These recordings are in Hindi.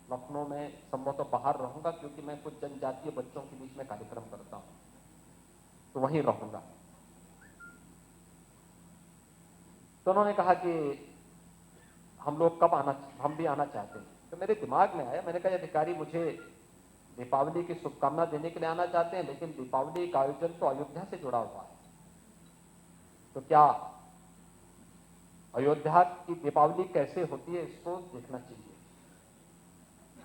लखनऊ में संभवतः बाहर रहूंगा, क्योंकि मैं कुछ जनजातीय बच्चों के बीच में कार्यक्रम करता हूं, तो वहीं रहूंगा। तो उन्होंने कहा कि हम लोग कब आना, हम भी आना चाहते हैं। तो मेरे दिमाग में आया, मैंने कहा अधिकारी मुझे दीपावली की शुभकामना देने के लिए आना चाहते हैं, लेकिन दीपावली का आयोजन तो अयोध्या से जुड़ा हुआ है, तो क्या अयोध्या की दीपावली कैसे होती है इसको देखना चाहिए।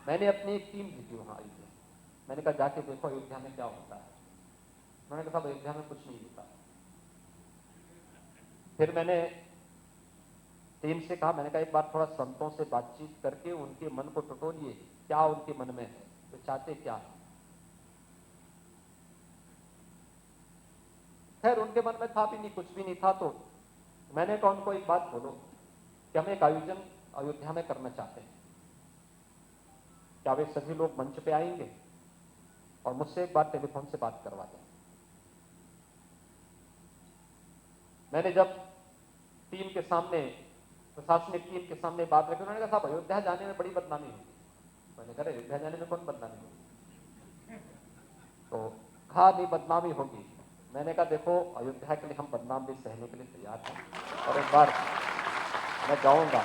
मैंने अपनी एक टीम भेजी वहां अयोध्या। मैंने कहा जाके देखो अयोध्या में क्या होता है। उन्होंने कहा अयोध्या में कुछ नहीं होता। फिर मैंने टीम से कहा, मैंने कहा एक बार थोड़ा संतों से बातचीत करके उनके मन को टटोलिए, क्या उनके मन में है, तो चाहते क्या है। खैर उनके मन में था भी नहीं, कुछ भी नहीं था। तो मैंने कहा उनको एक बात बोलो कि हम एक आयोजन अयोध्या में करना चाहते हैं, क्या वे सभी लोग मंच पे आएंगे और मुझसे एक बार टेलीफोन से बात करवा दें। मैंने जब टीम के सामने, प्रशासनिक टीम के सामने बात रखी, उन्होंने कहा साहब अयोध्या जाने में बड़ी बदनामी होगी। मैंने कहा अयोध्या जाने में कौन बदनामी होगी, तो कहा नहीं बदनामी होगी। मैंने कहा देखो अयोध्या के लिए हम बदनाम भी सहने के लिए तैयार हैं, और एक बार मैं जाऊंगा।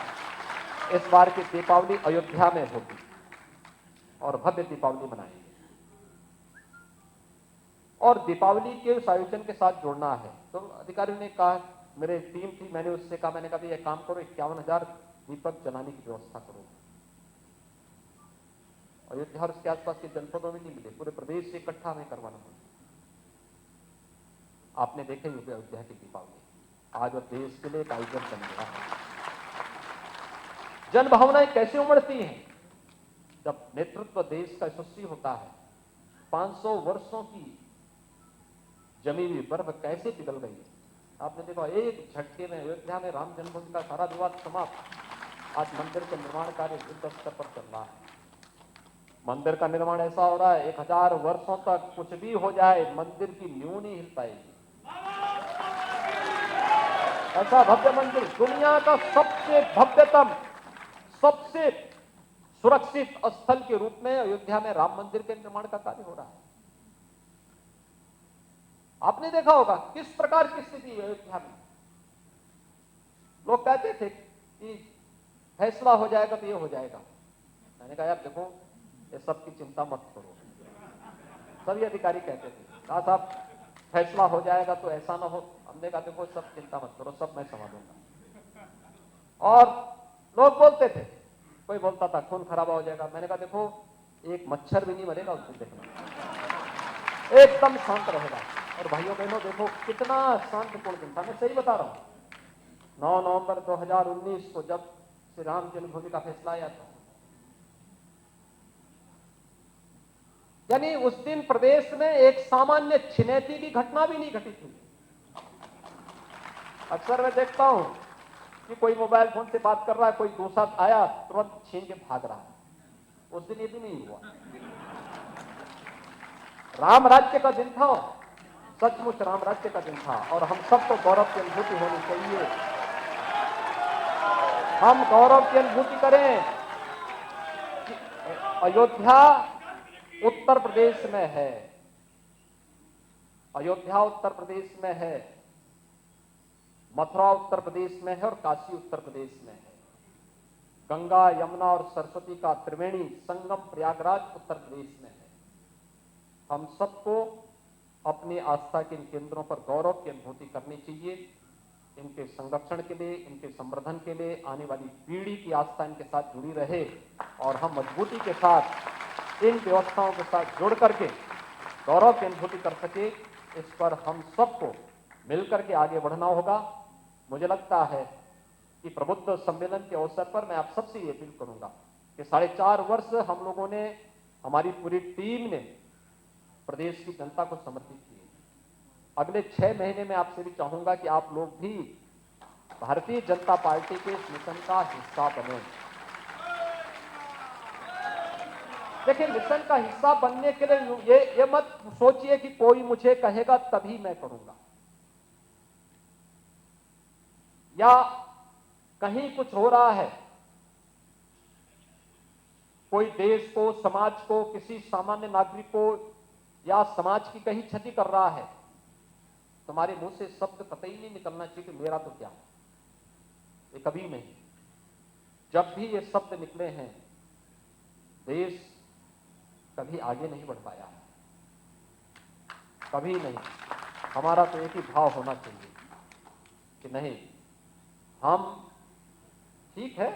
इस बार की दीपावली अयोध्या में होगी और भव्य दीपावली मनाएंगे, और दीपावली के उस आयोजन के साथ जुड़ना है। तो अधिकारियों ने कहा, मेरे टीम थी, मैंने उससे कहा, मैंने कहा ये काम करो 51,000 दीपक जलाने की व्यवस्था करो। अयोध्या और उसके आसपास के जनपदों में नहीं मिले, पूरे प्रदेश से इकट्ठा हमें करवाना पड़ा। आपने देखे होंगे अयोध्या की दीपावली आज और देश के लिए एक आयोजन बन गया है। जन भावनाएं कैसे उमड़ती हैं जब नेतृत्व देश का यशस्वी होता है। 500 वर्षों की जमी हुई बर्फ कैसे पिघल गई है। आपने देखा एक झटके में अयोध्या में राम जन्मभूमि का सारा विवाद समाप्त। आज मंदिर के निर्माण कार्य युद्ध स्तर पर चल रहा है। मंदिर का निर्माण ऐसा हो रहा है 1000 वर्षों तक कुछ भी हो जाए मंदिर की नींव नहीं हिल पाएगी। ऐसा भव्य मंदिर, दुनिया का सबसे भव्यतम, सबसे सुरक्षित स्थल के रूप में अयोध्या में राम मंदिर के निर्माण का कार्य हो रहा है। आपने देखा होगा किस प्रकार की स्थिति है अयोध्या में। लोग कहते थे कि फैसला हो जाएगा तो ये हो जाएगा। मैंने कहा यार देखो ये सब की चिंता मत करो। सभी अधिकारी कहते थे, कहा साहब फैसला हो जाएगा तो ऐसा ना हो। हमने कहा देखो सब चिंता मत करो, सब मैं संभालूंगा। और लोग बोलते थे, कोई बोलता था खून खराबा हो जाएगा। मैंने कहा देखो एक मच्छर भी नहीं मरेगा उस दिन, देखना एकदम शांत रहेगा। और भाइयों बहनों देखो कितना शांतिपूर्ण दिन था। मैं सही बता रहा हूं। 9 नवंबर 2019 को जब श्री राम जन्मभूमि का फैसला आया था, यानी उस दिन प्रदेश में एक सामान्य छिनैती की घटना भी नहीं घटी थी। अक्सर मैं देखता हूं कि कोई मोबाइल फोन से बात कर रहा है, कोई दूसरा आया तुरंत छीन के भाग रहा है। उस दिन ये भी नहीं हुआ। राम राज्य का दिन था, सचमुच राम राज्य का दिन था, और हम सबको गौरव की अनुभूति होनी चाहिए। हम गौरव की अनुभूति करें कि अयोध्या उत्तर प्रदेश में है, अयोध्या उत्तर प्रदेश में है, मथुरा उत्तर प्रदेश में है और काशी उत्तर प्रदेश में है। गंगा यमुना और सरस्वती का त्रिवेणी संगम प्रयागराज उत्तर प्रदेश में है। हम सबको अपनी आस्था के इन केंद्रों पर गौरव की अनुभूति करनी चाहिए। इनके संरक्षण के लिए, इनके संवर्धन के लिए आने वाली पीढ़ी की आस्था इनके साथ जुड़ी रहे और हम मजबूती के साथ इन व्यवस्थाओं के साथ जुड़ करके गौरव की अनुभूति कर सके। इस पर हम सबको मिलकर के आगे बढ़ना होगा। मुझे लगता है कि प्रबुद्ध सम्मेलन के अवसर पर मैं आप सबसे ये अपील करूंगा कि 4.5 वर्ष हम लोगों ने, हमारी पूरी टीम ने प्रदेश की जनता को समर्पित किए। अगले 6 महीने में आपसे भी चाहूंगा कि आप लोग भी भारतीय जनता पार्टी के इस मिशन का हिस्सा बने। देखिए मिशन का हिस्सा बनने के लिए ये मत सोचिए कि कोई मुझे कहेगा तभी मैं करूंगा, या कहीं कुछ हो रहा है, कोई देश को, समाज को, किसी सामान्य नागरिक को या समाज की कहीं क्षति कर रहा है, तुम्हारे मुंह से शब्द कतई नहीं निकलना चाहिए कि मेरा तो क्या, ये कभी नहीं। जब भी ये शब्द निकले हैं, देश कभी आगे नहीं बढ़ पाया, कभी नहीं। हमारा तो एक ही भाव होना चाहिए कि नहीं, हम ठीक है,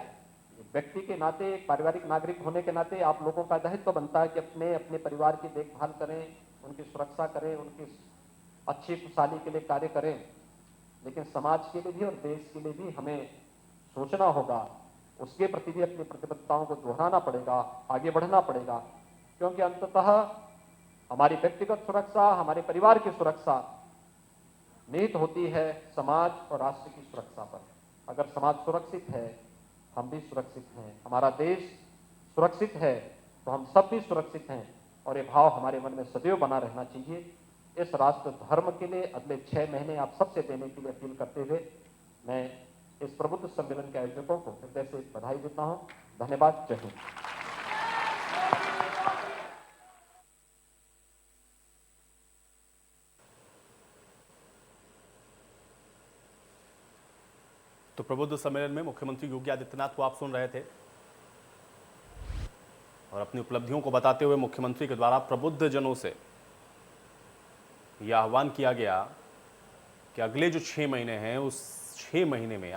व्यक्ति के नाते, एक पारिवारिक नागरिक होने के नाते आप लोगों का दायित्व तो बनता है कि अपने अपने परिवार की देखभाल करें, उनकी सुरक्षा करें, उनकी अच्छी खुशहाली के लिए कार्य करें, लेकिन समाज के लिए भी और देश के लिए भी हमें सोचना होगा, उसके प्रति भी अपनी प्रतिबद्धताओं को दोहराना पड़ेगा, आगे बढ़ना पड़ेगा, क्योंकि अंततः हमारी व्यक्तिगत सुरक्षा, हमारे परिवार की सुरक्षा निहित होती है समाज और राष्ट्र की सुरक्षा पर। अगर समाज सुरक्षित है, हम भी सुरक्षित हैं, हमारा देश सुरक्षित है तो हम सब भी सुरक्षित हैं, और ये भाव हमारे मन में सदैव बना रहना चाहिए। इस राष्ट्र धर्म के लिए अगले 6 महीने आप सबसे देने के लिए अपील करते हुए मैं इस प्रबुद्ध सम्मेलन के आयोजकों को हृदय से बधाई देता हूं। धन्यवाद। जय हिंद। तो प्रबुद्ध सम्मेलन में मुख्यमंत्री योगी आदित्यनाथ को आप सुन रहे थे, और अपनी उपलब्धियों को बताते हुए मुख्यमंत्री के द्वारा प्रबुद्ध जनों से यह आह्वान किया गया कि अगले जो 6 महीने हैं, उस 6 महीने में